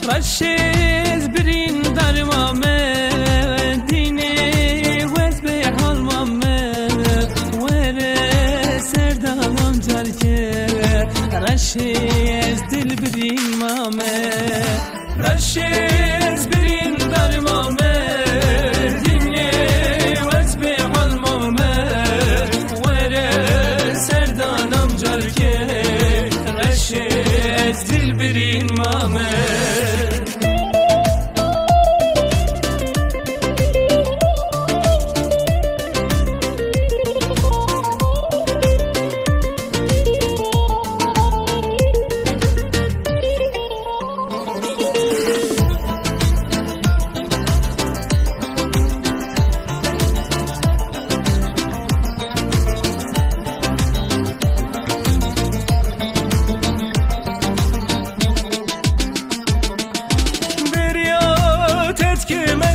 رشز برین در دینه وز به حال وره سردانم جرکه رشز دل برین رشز برین در دینه وز به حال وره سردانم جرکه رشز دل برین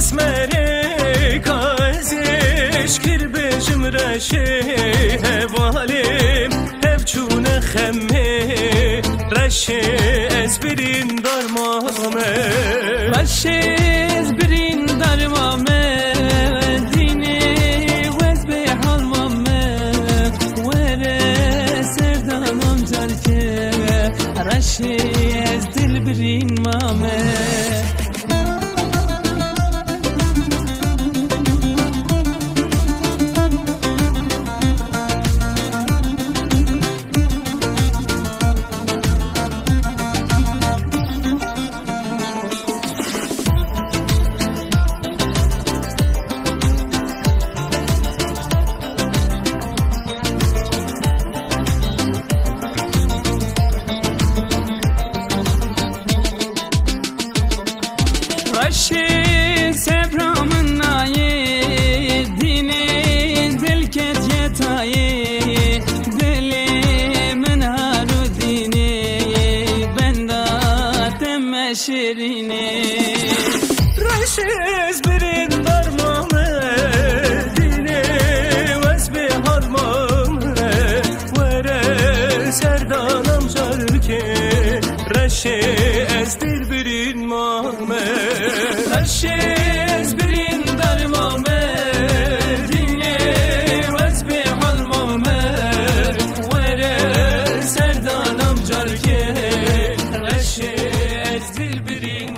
مسمره کازش کر بجم رشه هوالیم هف چون خمه رشه از برین درمامه رشه از برین درمامه دینه وز به حال وره سردانم جرکه رشه از دل برین رشی سبرامن نایه دینه دل کت یتایه دل من هارو دینه بنداتم شیرینه رشی از برین درمامه دینه وز به حرمامه وره سردانم جرکه رشی از دل برین مامه رشز برین در دینه وز به حال وره سردانم جرکه رشز دل برین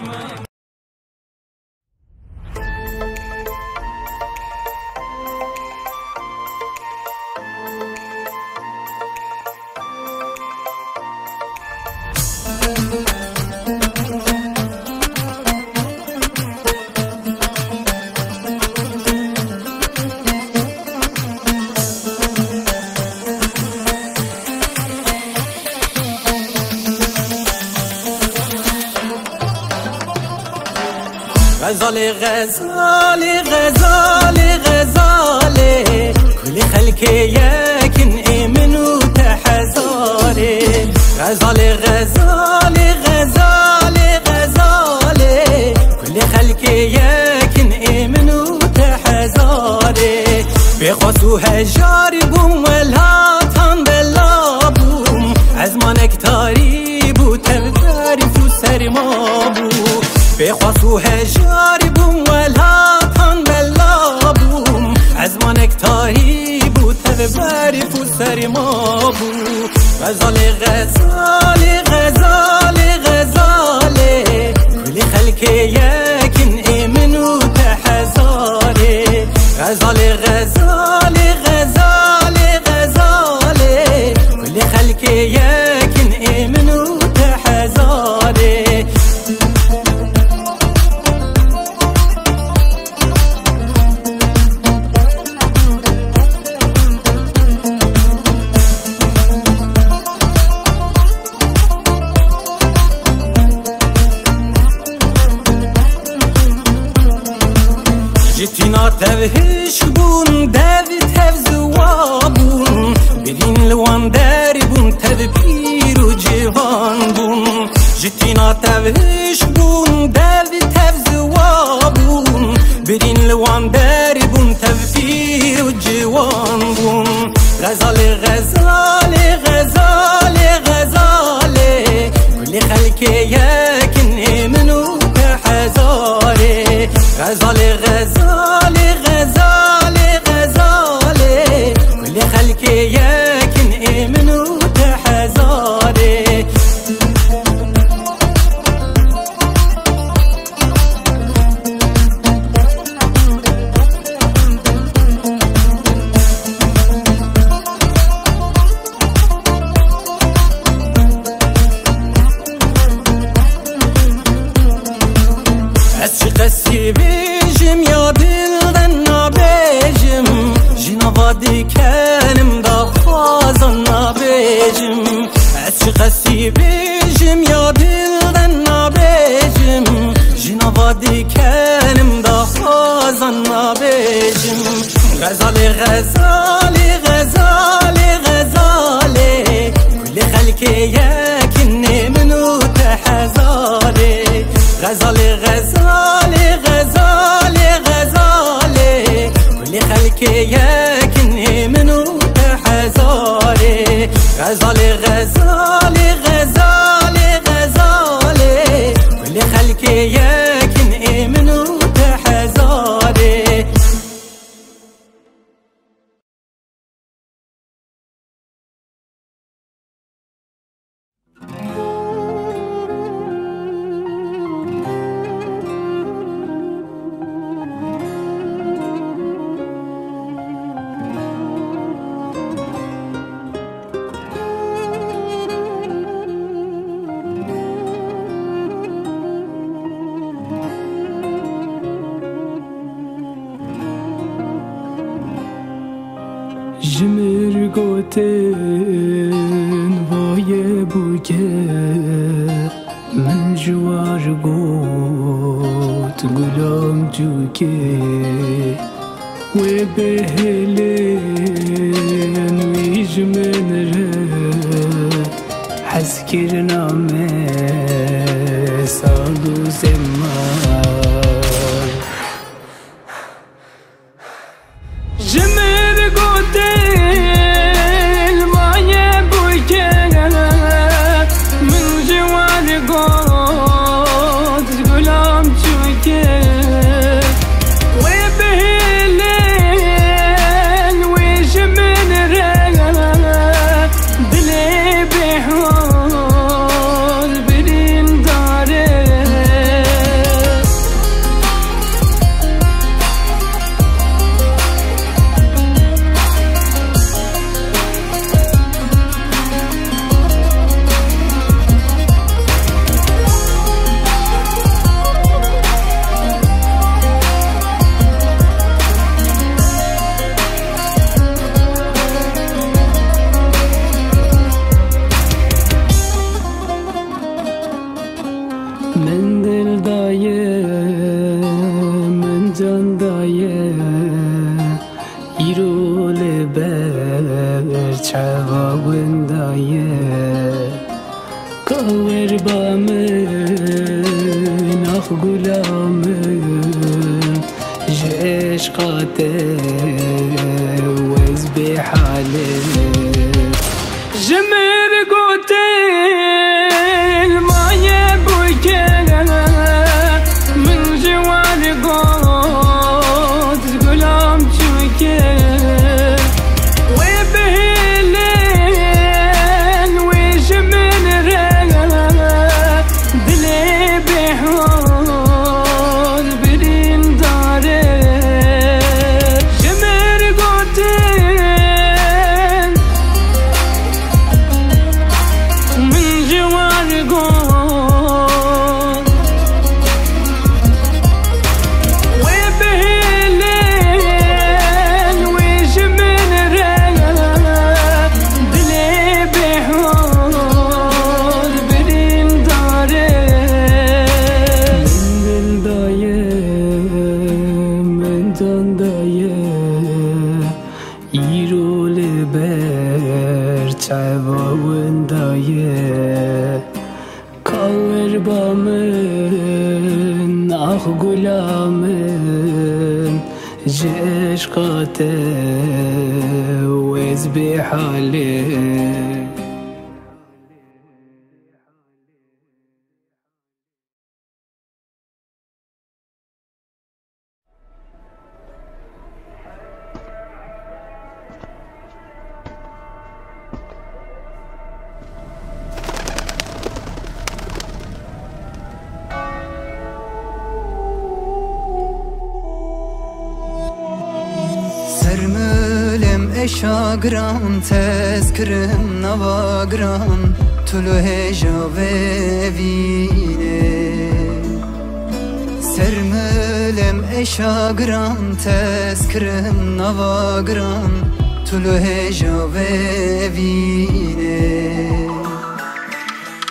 غزال غزال غزال غزال كل خلق يكن امن وتحزالي غزال غزال غزال غزال كل خلق يكن امن وتحزالي بخصوها جاربهم والهاتان بلابهم عزمانك تاريب وتبتارف وسرمابو بخصوها جاربهم والهاتان بلابهم عزمانك تاريب وتبتارف وسرمابو غزال غزال غزال غزال كل خلق يكن امن وتحزالي غزال غزال غزال غزال كل خلق يكن امن وتحزالي جتنا تبهش بون داوی تفزوابون بدین لوان داری بون تبپیر و جوان بون جتنا تبهش بون داوی تفزوابون بدین لوان داری بون تبپیر و جوان بون غزال غزال غزال غزال كل خلق يكن منو هزاره غزاله غزاله غزاله غزاله كل خلق يكن من وتحزاره قسی بیجم یا دلدن نبیجم جنوادی کنم دا خوازن نبیجم از چی قسی بیجم یا دلدن نبیجم جنوادی کنم دا خوازن نبیجم غزالی غزالی غزالی غزالی کل خلقی یکنی منو تحزالی غزالی غزالی غزالی غزالی كل خلق يكني منو تحزاري غزالی غزالی غزالی غزالی كل خلق يكني منو تحزاري جمر گوتن وای بوکه من جوار گوت گلام جوکه و بهلن ویج من رد حس کرنامه سالو زمان جمر گوتن وای بوکه من جوار گوت گلام جوکه من دل دایه من جان دایه ایرول بر چواون دایه کاور با من آخ گلامن عشقاته وز بحاله جمر قوتين ما يبوكي من جوال قوت قلام شوكي وبهلين ويش من رغا دلي بحول برين داري جمر قوتين من جوال قوت کاور با من آخ گلامن عشقاته وز بحاله eşa gram tezkirim nava gram tulu heja vevine sermelem eşa gram tezkirim nava gram tulu heja vevine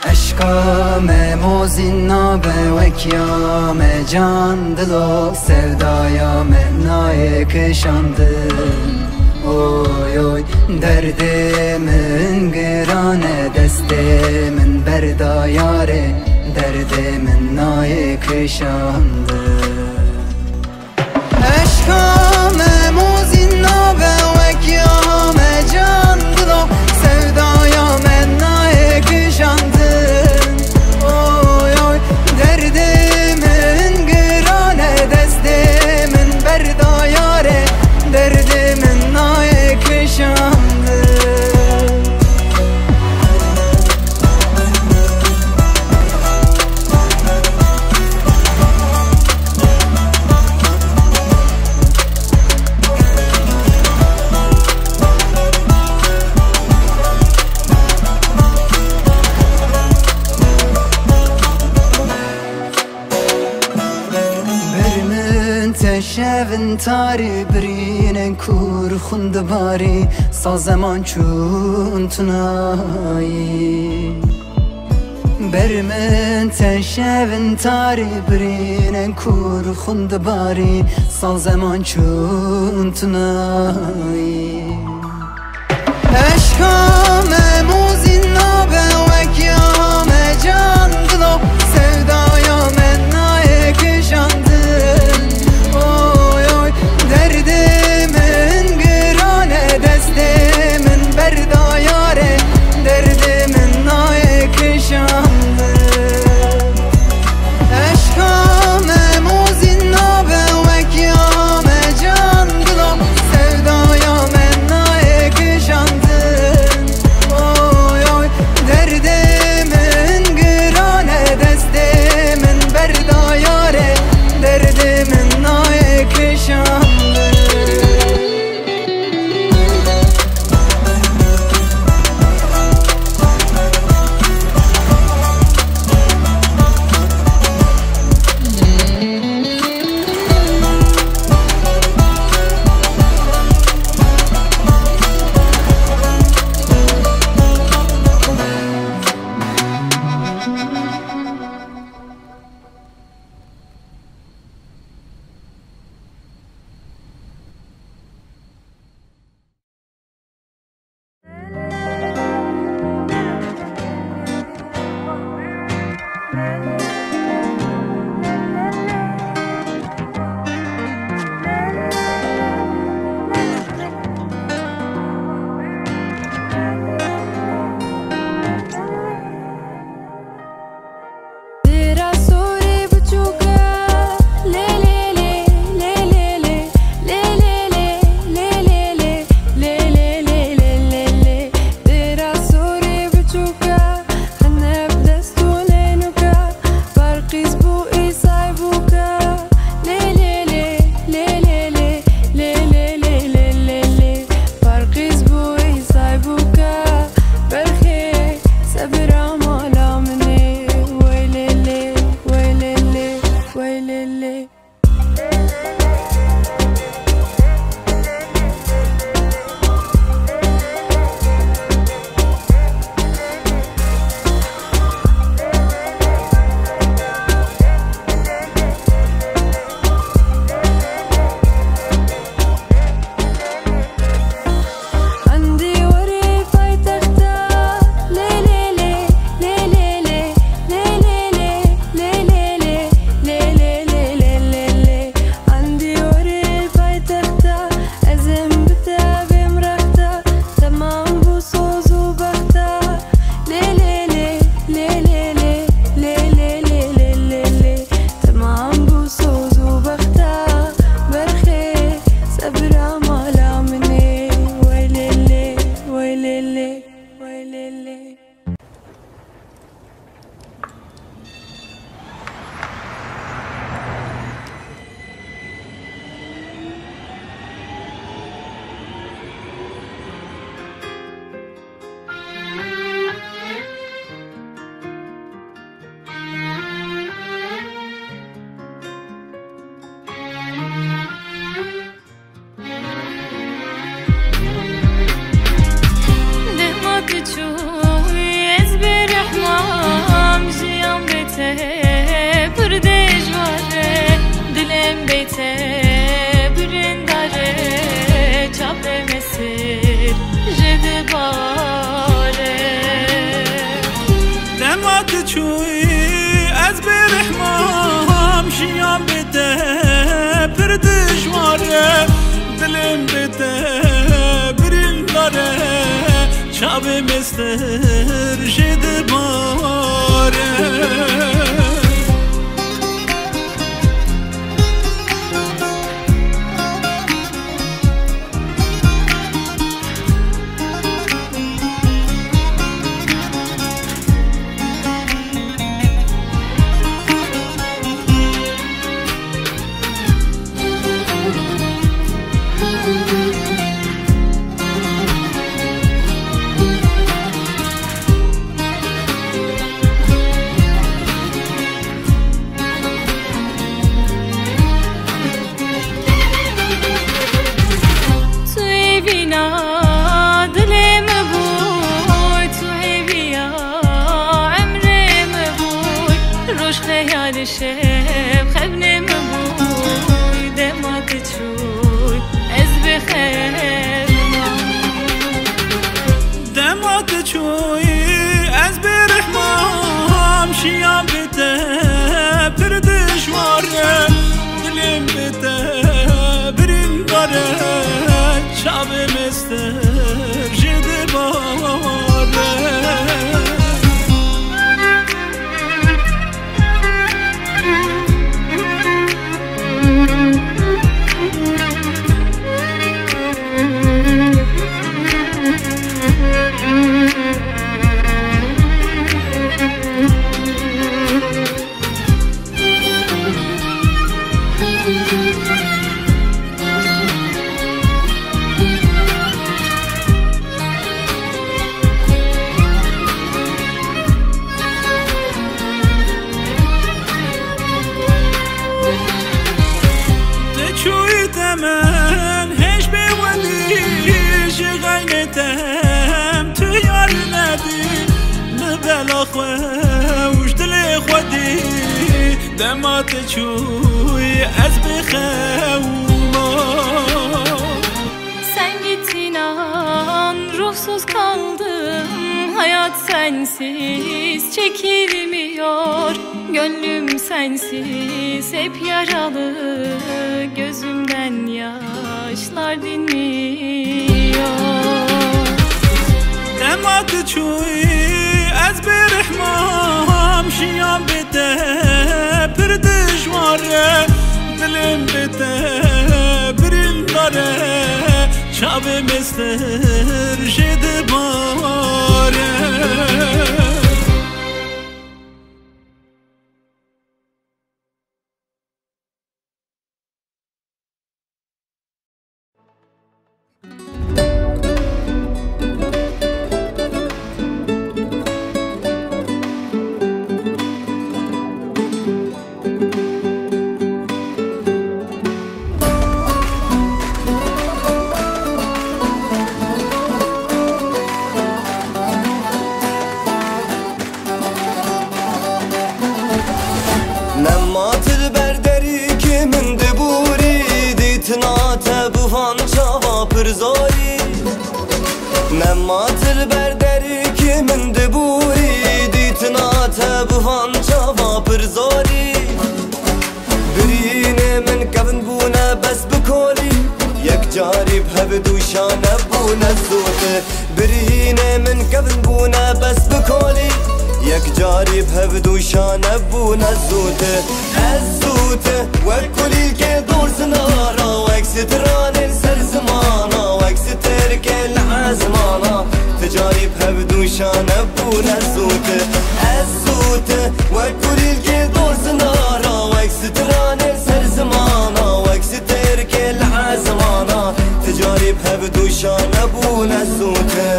aşka me mozin nabe vekya me can dilo sevdaya me naye kışandım oy oy derdimin girane destimin berda yare derdimin naye kışandı aşka me mozin nabe vekya me can dilo sevdaya me naye kışandın oy oy derdimin girane destimin berda yare derdimin naye kışandı شون تاری برین کور خوند باری سازمان چون تنایی برمن تشون تاری برین کور خوند باری سازمان چون تنایی عشقام موزین نابه وکیام جان دلو sevdaya men naye kışandın derdimin girane destimin berda yare derdimin naye kışandı aşkame muzin nabe vekiyame can dilom sevdaya men naye kışandın oy oy derdimin girane پر دژواره دلم بیته برنداره چاپ مسیر جد باره دمات چوی از برحمام شیام بیته پر دژواره دلم بیته برنداره چاپ مسیر جد باره شب خبني مبوي دمك تشوي از بخير دمك تشوي از برحمام شيام بته بردش واره دلم بته برنداره شاب مستر جد باره من هش بودی شغينتم تو یار ندی لبلا خوش دل خودی دمات چوی از بخوما sen gittin an ruhsuz kaldım hayat sensiz çekilmiyor gönlüm sensiz hep yaralı gözümden yaşlar dinmiyor دمات چوی از برحمام شیام بته پر دژواره دلم بته برنداره چاب مستر جد باره نمات البردری که من دبوری دیتنا تبوان جوا پرزاری برینه من کفن بونه بس بکولی یک جاری به دوشانه بونه زوته برینه من کفن بونه بس بکولی یک جاری به دوشانه بونه زوته از زوته و کلی که دور سنارا و اکستران سر زمانا و اکستر که لعزمانا تجاری به دوشانه بونه زوته از زوته و کلی که دور سنارا و اکستران سر زمانا و اکستر که لعزمانا تجاری به دوشانه بونه زوته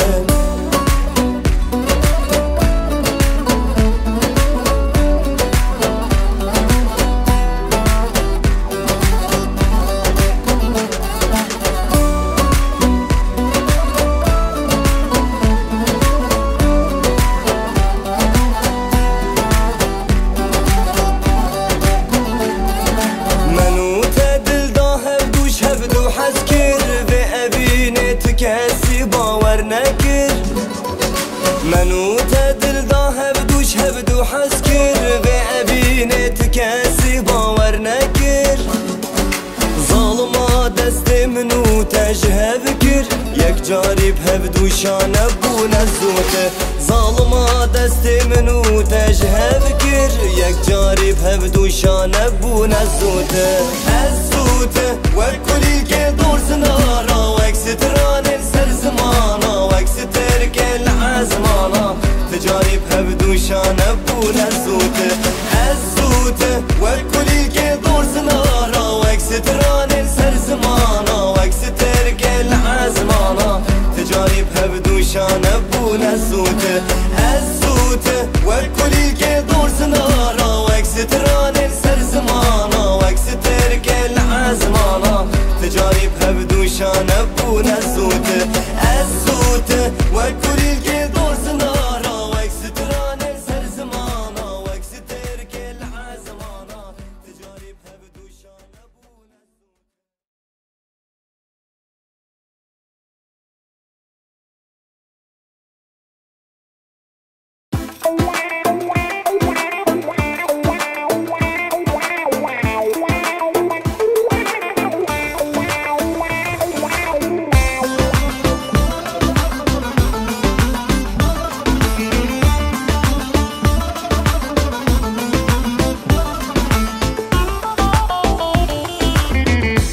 منو تدل دا هبدوش هبدو حس کر به ابینت کسی باور نکر ظالما دست منو تجهب کر یک جاری بهبدو شانه بو نزوته ظالما دست منو تجهب کر یک جاری بهبدو شانه بو نزوته ازوته وکلی که دور زنارا وکستران سر زمانا وکستر که العزمانا تجاری بهبدو شانه بو نزوته ازوته وکلی که دور زنارا وکستران سر زمانا وکستر که العزمانا تجاری بهبدو شانه بو نزوته ازوته وکلی که دور زنارا وکستران سر زمانا وکستر که العزمانا تجاری بهبدو شانه بو نزوته ازوته وکلی که دور زنارا وکستران سر زمانا وکستر که العزمانا تجاری بهبدو شانه بو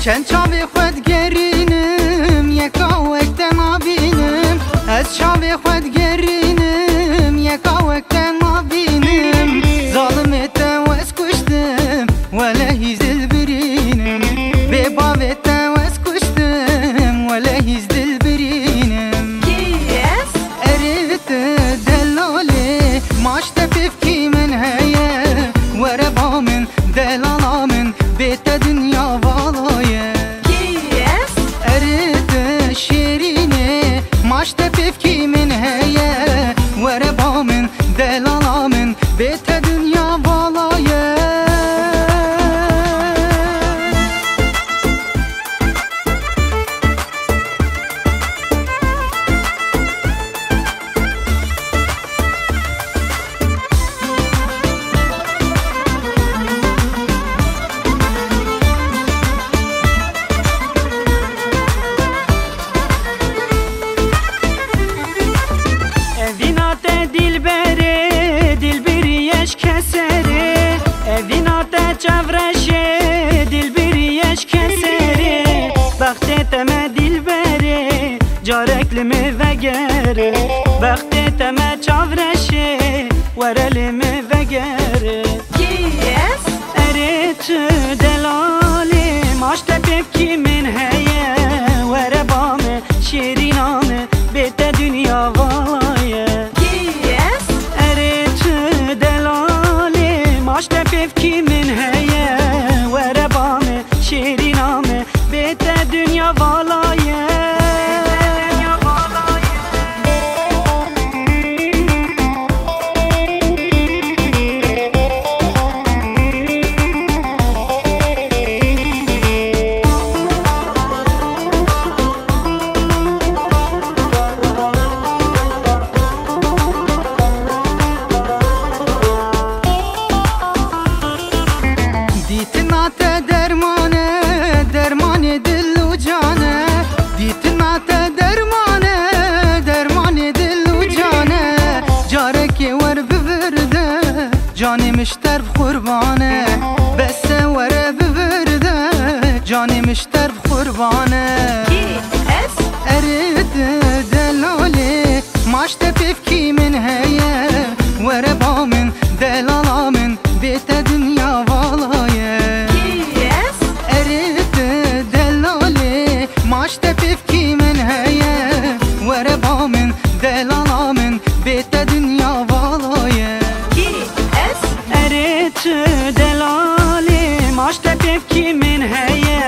چند چاوی خود گرینم یکا وقت نبینم از چاوی خود گرینم یکا وقت نبینم ظالمت وز کشتم ولی هیز دل برینم به باوت وز کشتم ولی هیز دل برینم اريت دلاله ماشت بفكي من هيا وربا من دلالا من بيت دنيا والايا اريت شيريني ماشت بفكي من هيا وربا من دلالا من بيت دنيا والايا جاركلمي وگره وقتی تمه چاورشه ورلمي وگره اريت دلاله ماشت ببكي من هيا وربامه شيرينامه بيت دنيا والايه اريت دلاله ماشت ببكي من هيا وربامه شيرينامه بيت دنيا والايه جاني مشتر بقربانه بس وره ببرده جاني مشتر بقربانه اريد دلاله ماشت بفكي من هيا وره بامن دلالا من بيت دنيا والايه اريد دلاله ماشت بفكي من هيا وره بامن دلالا من بيت دنيا والايه اريت دلاله ماشت بفكي من هيا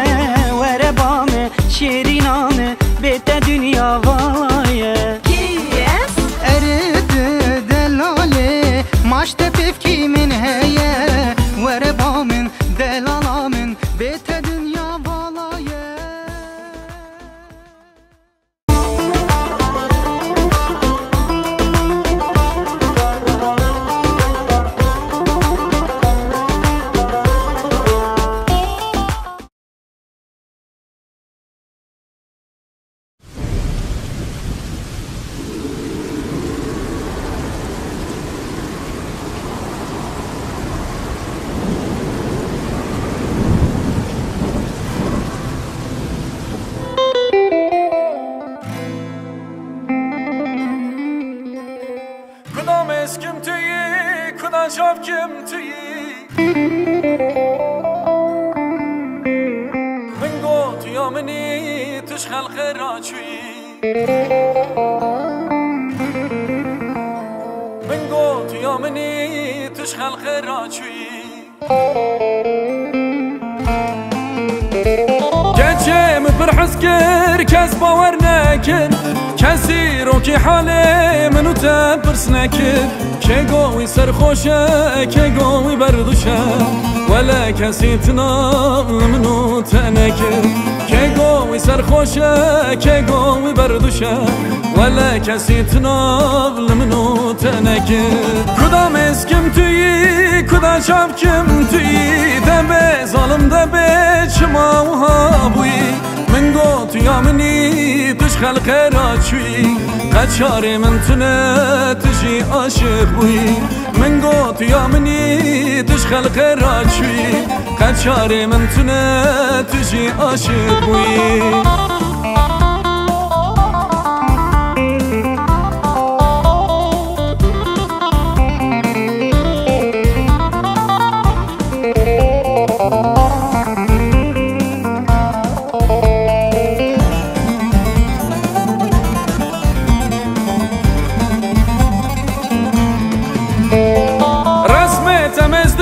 وربامه شيرينامه بيت دنيا والايه اريت دلاله ماشت بفكي من هيا وربامن دلالا من بيت دنيا والايه شبكم تویی من گوت یا منی توش خلق راچوی من گوت یا منی توش خلق راچوی گچم برحس کر کس باور نکر کسی رو که حاله منو تبرس نکر که گوی سرخوشه که گوی بردوشه ولا کسی تنال منو تنکر که گوی سرخوشه که گوی بردوشه ولا کسی تنال منو تنکر کدام اسکم تویی کدا شبکم تویی دبه ظالم دبه چما و هابوی من گوت یا منی توش خلق راچوی قچار من تونه تجی عاشق بوی من گوت یا منی توش خلق راچوی قچار من تونه تجی عاشق بوی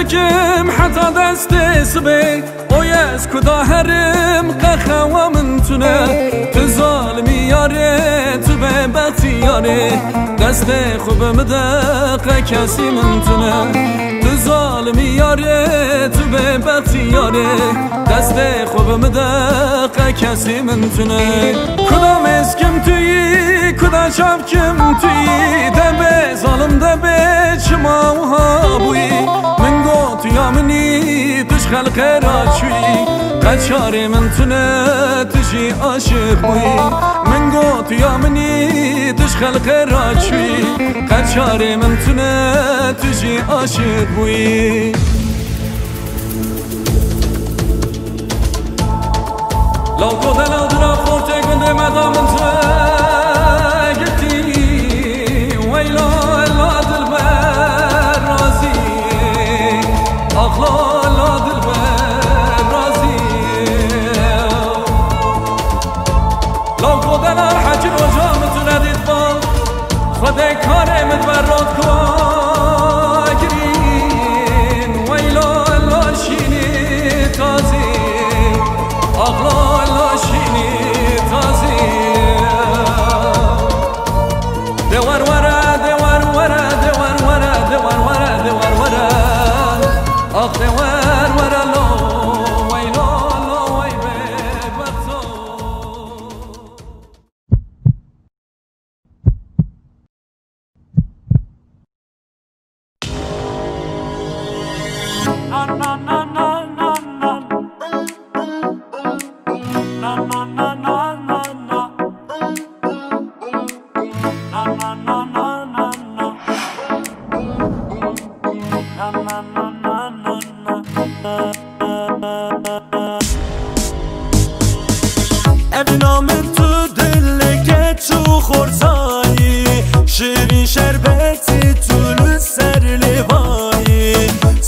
کم حتی دست سبی اویز کدا هرم قخوا من تونه تو ظالمی یاره تو به بختی یاره دست خوبم دقه کسی من تونه تو ظالمی یاره تو به بختی یاره دست خوبم دقه کسی من تونه کدام اسکم تویی کدا شبکم تویی دبه ظالم دبه چما و هابوی من گوت یا منی توش خلق راچوی قچار من تونه تجی عاشق بوی من گوت یا منی توش خلق راچوی قچار من تونه تجی عاشق بوی لو قد لو درا فورتي كنت مدام انت قلتي ويلو لا دلبر رازي اخلا لا دلبر رازي لو قد لا حجر وجامت نديت بال خدي كاري متبرد كواجرين ويلو لا شيني تازي اخلا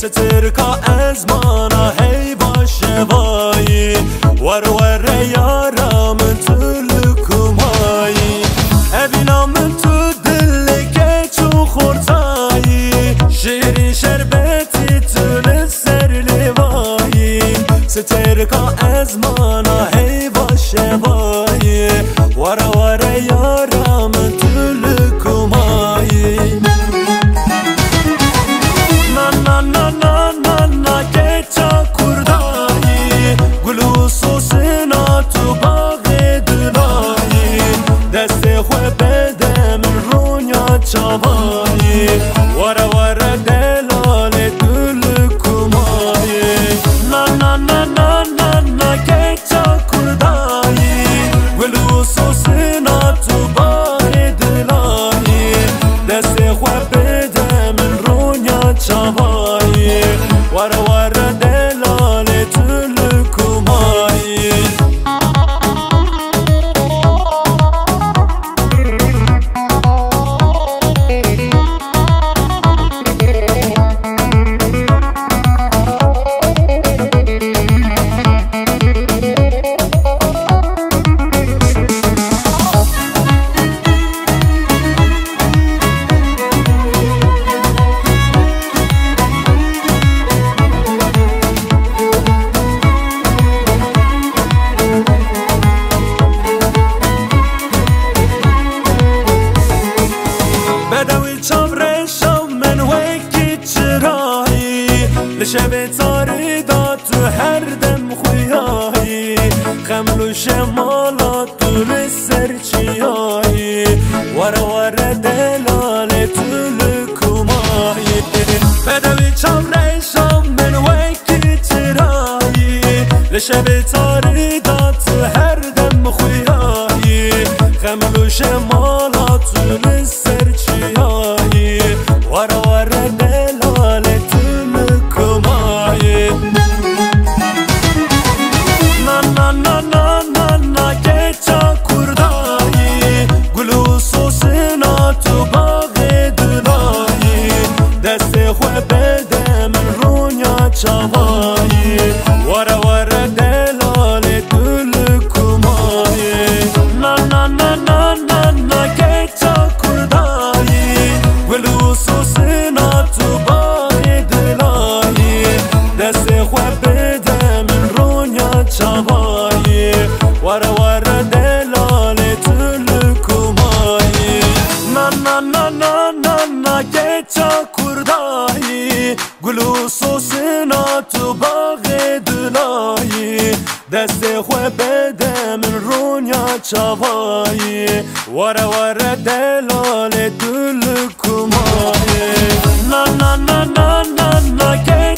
سترکا از مانا هی باشه وایی ور یارم تو لکمایی ابینام تو دل که چو خورتایی شیرین شربتی تو لسر لیوایی سترکا از مانا هی باشه وایی ور یارم تو لکمایی چوایی ور دلال دل کمایی نا نا نا نا نا نا که چا کردایی گلو سوسنا تو بار دلایی دست خواه بده من رونیا چوایی ور دلال دل کمایی لشب تاری داد تو هر دم خویایی خمل و شمالات تو سرچیایی وره دلال تو لکومایی بدوی چمره شام من وکی چرایی لشب تاری داد تو هر دم خویایی خمل و شمالات تو سرچیایی وره دلال تو لکومایی نا نا نا نا نا نا که چا کردایی گلو سوسنا تو باغ دلایی دست خواه بده من رونیا چاوایی وره دلال تو لکومایی نا نا نا نا نا نا که چا کردایی گلو سوسنا تو باغ دلایی دست خواه بده من رونیا چاوایی وره دلال تو لکومایی نا نا نا نا نا نا که چا کردایی گلو سوسنا تو باغ دلایی دست خواه بده من رونیا چاوایی وره دلال تو لکومایی نا نا نا نا نا نا که